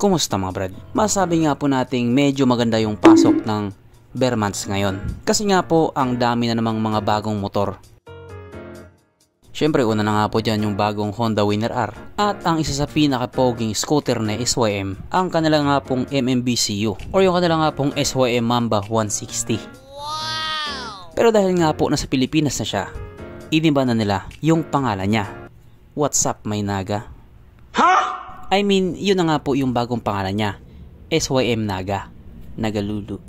Kumusta mga brad? Masabi nga po nating medyo maganda yung pasok ng bear months ngayon. Kasi nga po ang dami na namang mga bagong motor. Siyempre una na nga po dyan yung bagong Honda Winner R. At ang isa sa pinaka-poging scooter na SYM, ang kanila nga pong MMBCU or yung kanila nga pong SYM Mamba 160. Wow! Pero dahil nga po nasa Pilipinas na siya, iniba na nila yung pangalan niya. What's up, may naga? I mean, yun na nga po yung bagong pangalan niya. SYM Naga. Nagalulu.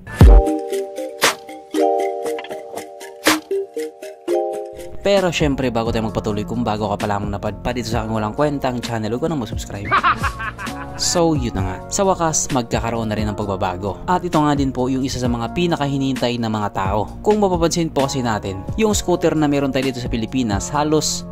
Pero syempre bago tayo magpatuloy, kung bago ka pa lamang napadpad dito sa aking walang kwentang channel, huwag ka nang subscribe. So yun na nga, sa wakas magkakaroon na rin ng pagbabago. At ito nga din po yung isa sa mga pinakahinihintay na mga tao. Kung mapapansin po kasi natin, yung scooter na meron tayo dito sa Pilipinas, halos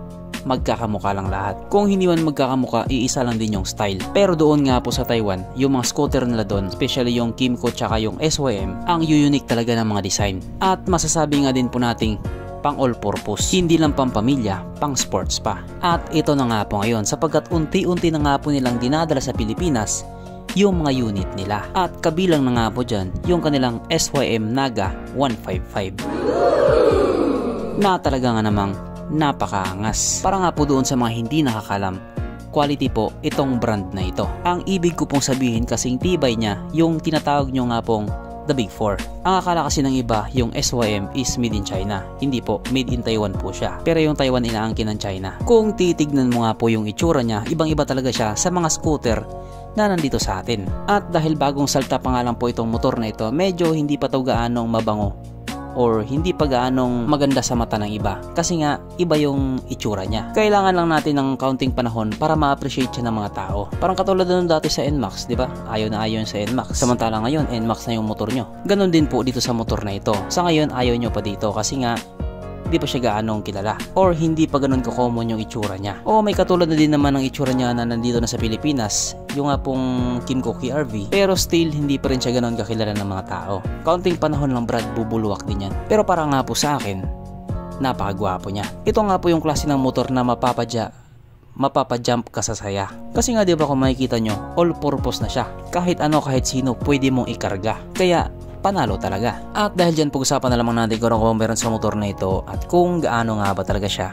magkakamuka lang lahat. Kung hindi man magkakamuka, iisa lang din yung style. Pero doon nga po sa Taiwan, yung mga scooter nila doon, especially yung Kymco tsaka yung SYM, ang unique talaga ng mga design. At masasabi nga din po nating pang all purpose, hindi lang pang pamilya, pang sports pa. At ito na nga po ngayon sapagkat unti-unti na nga po nilang dinadala sa Pilipinas yung mga unit nila. At kabilang na nga po dyan yung kanilang SYM Naga 155 na talaga nga namang napakaangas. Para nga po doon sa mga hindi nakakalam, quality po itong brand na ito. Ang ibig ko pong sabihin kasing tibay niya yung tinatawag nyo nga pong The Big Four. Ang akala kasi ng iba, yung SYM is made in China. Hindi po, made in Taiwan po siya. Pero yung Taiwan inaangkin ng China. Kung titignan mo nga po yung itsura niya, ibang-iba talaga siya sa mga scooter na nandito sa atin. At dahil bagong salta pa nga lang po itong motor na ito, medyo hindi pa ito gaanong mabango or hindi pa gaanong maganda sa mata ng iba kasi nga iba yung itsura niya. Kailangan lang natin ng kaunting panahon para ma-appreciate siya ng mga tao. Parang katulad nun dati sa NMAX, di ba? Ayaw na ayaw sa NMAX. Samantala ngayon, NMAX na yung motor nyo. Ganon din po dito sa motor na ito. Sa ngayon, ayaw nyo pa dito kasi nga di pa siya gaanong kilala or hindi pa ganun ka-common yung itsura niya. O may katulad na din naman ng itsura niya na nandito na sa Pilipinas, yung nga pong Kymco KRV, pero still hindi pa rin siya ganun kakilala ng mga tao. Kaunting panahon lang brad, bubuluwak din yan. Pero para nga po sa akin, napakagwapo niya. Ito nga po yung klase ng motor na mapapajump ka sa saya. Kasi nga di ba kung makikita nyo, all purpose na siya. Kahit ano, kahit sino, pwede mong ikarga. Kaya panalo talaga. At dahil dyan pag-usapan na lamang natin kung ano meron sa motor na ito at kung gaano nga ba talaga siya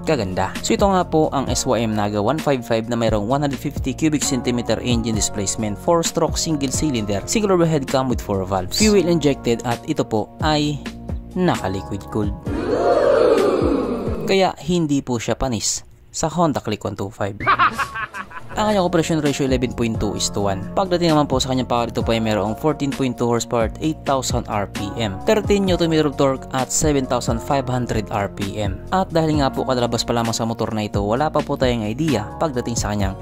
kaganda. So ito nga po ang SYM Naga 155 na mayroong 150 cubic centimeter engine displacement, 4-stroke single cylinder, single overhead cam with 4 valves, fuel injected at ito po ay naka-liquid cooled. Kaya hindi po siya panis sa Honda Click 125. Ang kanyang compression ratio 11.2:1. Pagdating naman po sa kanyang power, ito po ay mayroong 14.2 horsepower at 8,000 RPM, 13 Nm of torque at 7,500 RPM. At dahil nga po kadalabas pa lamang sa motor na ito, wala pa po tayong idea pagdating sa kanyang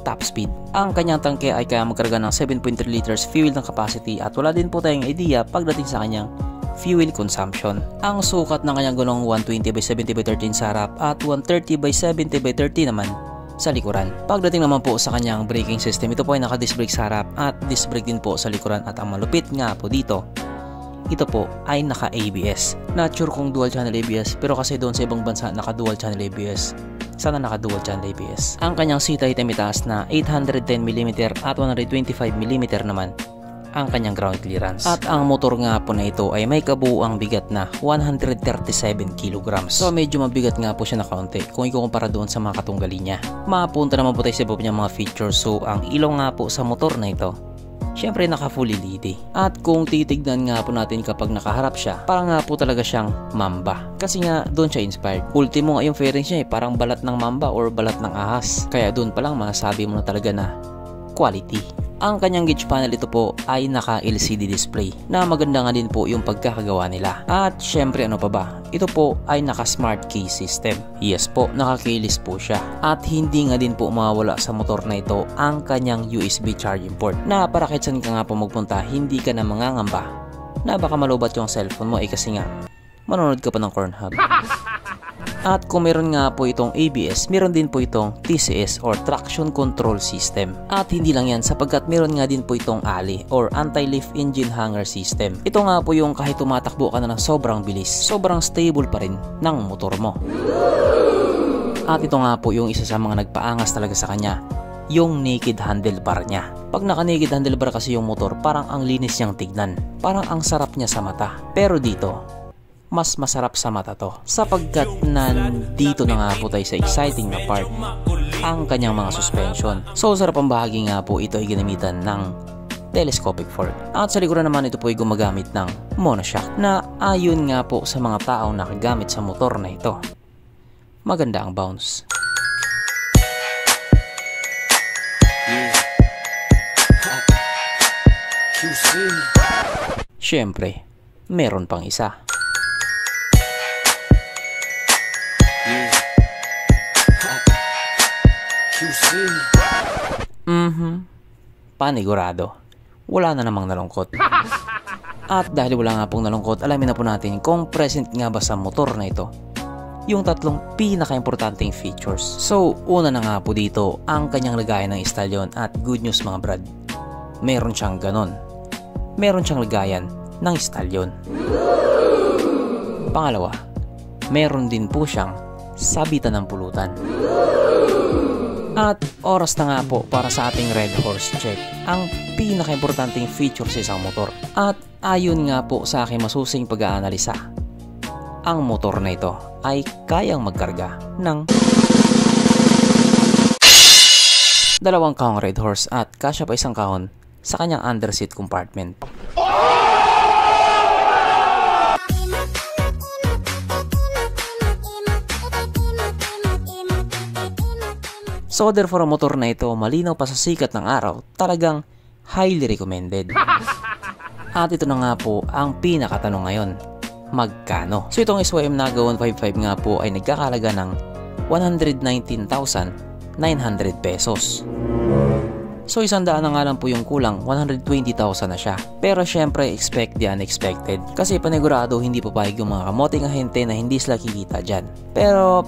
top speed. Ang kanyang tangke ay kaya magkarga ng 7.3 liters fuel ng capacity at wala din po tayong idea pagdating sa kanyang fuel consumption. Ang sukat ng kanyang gulong 120/70/13 sa harap at 130/70/30 naman sa likuran. Pagdating naman po sa kanyang braking system, ito po ay naka-disc brake sa harap at disc brake din po sa likuran at ang malupit nga po dito, ito po ay naka-ABS. Not sure kung dual channel ABS pero kasi doon sa ibang bansa naka-dual channel ABS. Sana naka-dual channel ABS. Ang kanyang seat height ay mitaas na 810mm at 125mm naman ang kanyang ground clearance. At ang motor nga po na ito ay may kabuuang bigat na 137 kg. So medyo mabigat nga po siya na kaunti kung ikukumpara doon sa mga katunggali niya. Mapunta naman po tayo sa iba niyang mga features. So ang ilaw nga po sa motor na ito, syempre naka fully LED. At kung titignan nga po natin kapag nakaharap siya, parang nga po talaga siyang Mamba. Kasi nga doon siya inspired. Ultimo nga yung fairings niya parang balat ng Mamba or balat ng ahas. Kaya doon pa lang masasabi mo na talaga na quality. Ang kanyang gauge panel ito po ay naka-LCD display na maganda nga din po yung pagkakagawa nila. At syempre ano pa ba? Ito po ay naka-smart key system. Yes po, naka-keyless po siya. At hindi nga din po mawawala sa motor na ito ang kanyang USB charging port na para kahit saan ka nga po magpunta, hindi ka na mangangamba na baka malubat yung cellphone mo kasi nga manonood ka pa ng Pornhub. At kung meron nga po itong ABS, meron din po itong TCS or Traction Control System. At hindi lang yan sapagkat meron nga din po itong ALI or Anti-Lift Engine Hanger System. Ito nga po yung kahit tumatakbo ka na ng sobrang bilis, sobrang stable pa rin ng motor mo. At ito nga po yung isa sa mga nagpaangas talaga sa kanya yung naked handlebar niya. Pag naka-naked handlebar kasi yung motor, parang ang linis niyang tignan. Parang ang sarap niya sa mata. Pero dito, mas masarap sa mata to. Sapagkat nandito na nga po tayo sa exciting na part, ang kanyang mga suspension. So sarap ang bahagi nga po, ito ay ginamitan ng telescopic fork. At sa likuran naman ito po ay gumagamit ng monoshock na ayon nga po sa mga taong nakagamit sa motor na ito. Maganda ang bounce. Siyempre, meron pang isa. Panigurado. Wala na namang nalungkot. At dahil wala nga pong nalungkot, alamin na po natin kung present nga ba sa motor na ito yung tatlong pinaka-importanting features. So, una na nga po dito ang kanyang lagayan ng stallion, at good news mga brad, meron siyang ganon. Meron siyang lagayan ng stallion. Pangalawa, meron din po siyang sabitan ng pulutan. At oras na nga po para sa ating Red Horse check, ang pinaka-importanting feature sa isang motor. At ayon nga po sa aking masusing pag-aanalisa, ang motor na ito ay kayang magkarga ng 2 kahong Red Horse at kasya pa 1 kahon sa kanyang underseat compartment. So therefore, ang motor na ito, malinaw pa sa sikat ng araw, talagang highly recommended. At ito na nga po ang pinakatanong ngayon, magkano? So itong SYM Naga 155 nga po ay nagkakalaga ng 119,900 pesos. So 100 na nga lang po yung kulang, 120,000 na siya. Pero syempre, expect the unexpected. Kasi panigurado hindi papayag yung mga kamoting ahente na hindi sila kikita dyan. Pero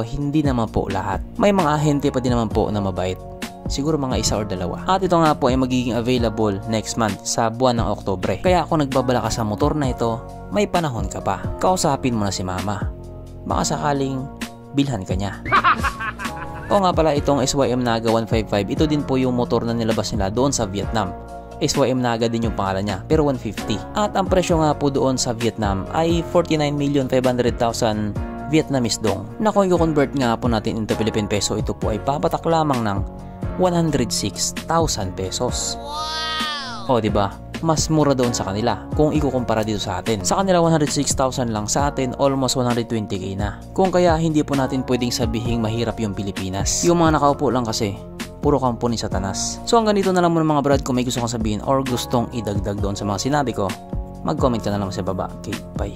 hindi naman po lahat. May mga ahente pa din naman po na mabait. Siguro mga 1 or 2. At ito nga po ay magiging available next month sa buwan ng Oktubre. Kaya kung nagbabala ka sa motor na ito, may panahon ka pa. Kausapin mo na si mama. Baka sakaling bilhan ka niya. O nga pala, itong SYM Naga 155, ito din po yung motor na nilabas nila doon sa Vietnam. SYM Naga din yung pangalan niya, pero 150. At ang presyo nga po doon sa Vietnam ay 49,500,000 Vietnamese dong. Na kung i-convert nga po natin into Philippine peso, ito po ay papatak lamang ng 106,000 pesos. Wow! O diba? Mas mura doon sa kanila kung ikukumpara dito sa atin. Sa kanila 106,000 lang, sa atin almost 120k na. Kung kaya hindi po natin pwedeng sabihing mahirap yung Pilipinas. Yung mga nakaupo lang kasi, puro kampo ni Satanas. So hanggang dito na lang muna mga brad. Kung may gusto kong sabihin or gustong idagdag doon sa mga sinabi ko, mag-comment ka na lang sa baba. Okay, bye.